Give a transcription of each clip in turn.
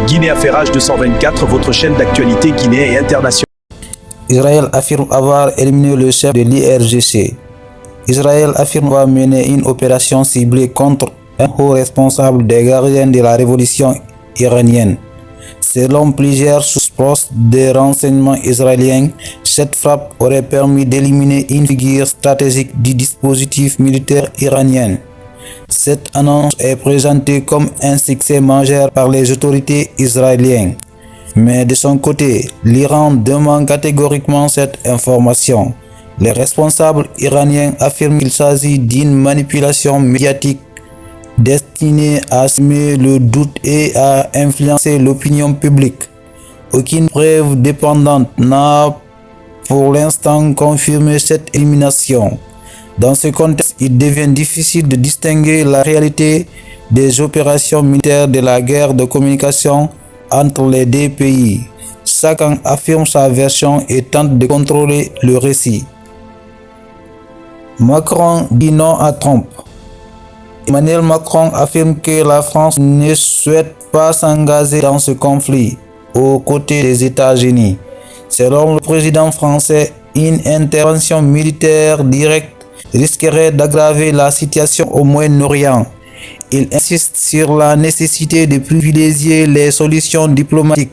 Guinée Affairage 224, votre chaîne d'actualité guinéenne et internationale. Israël affirme avoir éliminé le chef de l'IRGC. Israël affirme avoir mené une opération ciblée contre un haut responsable des gardiens de la révolution iranienne. Selon plusieurs sources proches des renseignements israéliens, cette frappe aurait permis d'éliminer une figure stratégique du dispositif militaire iranien. Cette annonce est présentée comme un succès majeur par les autorités israéliennes. Mais de son côté, l'Iran demande catégoriquement cette information. Les responsables iraniens affirment qu'il s'agit d'une manipulation médiatique destinée à semer le doute et à influencer l'opinion publique. Aucune preuve dépendante n'a pour l'instant confirmé cette élimination. Dans ce contexte, il devient difficile de distinguer la réalité des opérations militaires de la guerre de communication entre les deux pays. Chacun affirme sa version et tente de contrôler le récit. Macron dit non à Trump. Emmanuel Macron affirme que la France ne souhaite pas s'engager dans ce conflit aux côtés des États-Unis. Selon le président français, une intervention militaire directe risquerait d'aggraver la situation au Moyen-Orient. Il insiste sur la nécessité de privilégier les solutions diplomatiques.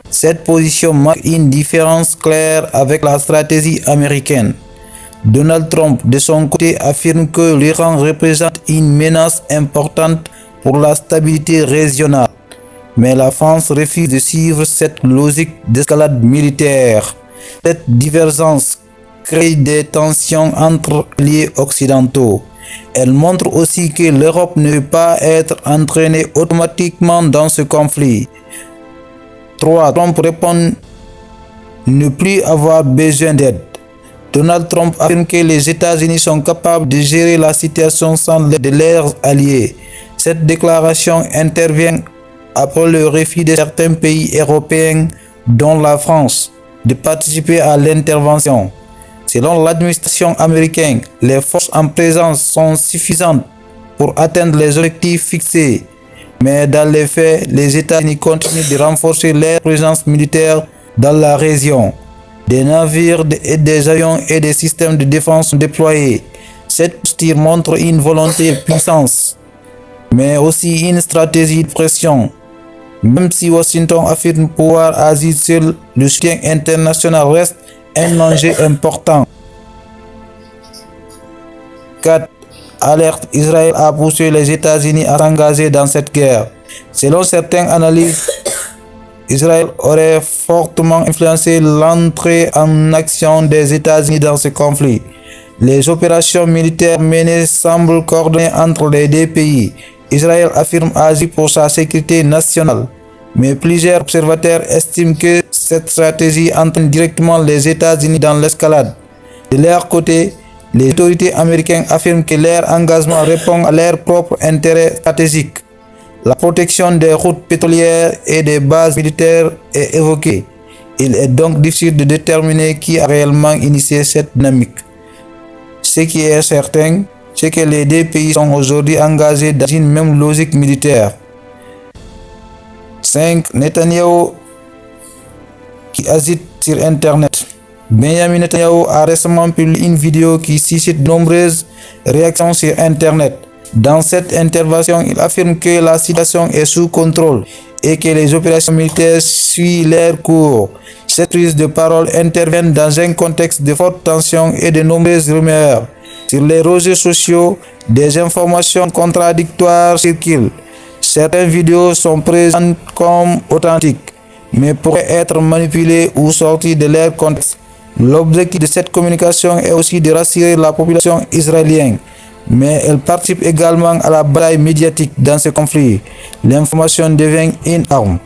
Cette position marque une différence claire avec la stratégie américaine. Donald Trump, de son côté, affirme que l'Iran représente une menace importante pour la stabilité régionale. Mais la France refuse de suivre cette logique d'escalade militaire. Cette divergence crée des tensions entre alliés occidentaux. Elle montre aussi que l'Europe ne peut pas être entraînée automatiquement dans ce conflit. 3. Trump répond ne plus avoir besoin d'aide. Donald Trump affirme que les États-Unis sont capables de gérer la situation sans l'aide de leurs alliés. Cette déclaration intervient après le refus de certains pays européens, dont la France, de participer à l'intervention. Selon l'administration américaine, les forces en présence sont suffisantes pour atteindre les objectifs fixés. Mais dans les faits, les États-Unis continuent de renforcer leur présence militaire dans la région. Des navires et des avions et des systèmes de défense sont déployés. Cette posture montre une volonté de puissance, mais aussi une stratégie de pression. Même si Washington affirme pouvoir agir seul, le soutien international reste un enjeu important. 4. Alerte: Israël a poussé les États-Unis à s'engager dans cette guerre. Selon certaines analyses, Israël aurait fortement influencé l'entrée en action des États-Unis dans ce conflit. Les opérations militaires menées semblent coordonnées entre les deux pays. Israël affirme agir pour sa sécurité nationale, mais plusieurs observateurs estiment que cette stratégie entraîne directement les États-Unis dans l'escalade. De leur côté, les autorités américaines affirment que leur engagement répond à leurs propres intérêts stratégiques. La protection des routes pétrolières et des bases militaires est évoquée. Il est donc difficile de déterminer qui a réellement initié cette dynamique. Ce qui est certain, c'est que les deux pays sont aujourd'hui engagés dans une même logique militaire. 5. Netanyahou qui agite sur Internet. Benjamin Netanyahu a récemment publié une vidéo qui suscite de nombreuses réactions sur Internet. Dans cette intervention, il affirme que la situation est sous contrôle et que les opérations militaires suivent leur cours. Cette prise de parole intervient dans un contexte de forte tension et de nombreuses rumeurs. Sur les réseaux sociaux, des informations contradictoires circulent. Certaines vidéos sont présentées comme authentiques, mais pourraient être manipulées ou sorties de leur contexte. L'objectif de cette communication est aussi de rassurer la population israélienne, mais elle participe également à la bataille médiatique dans ce conflit. L'information devient une arme.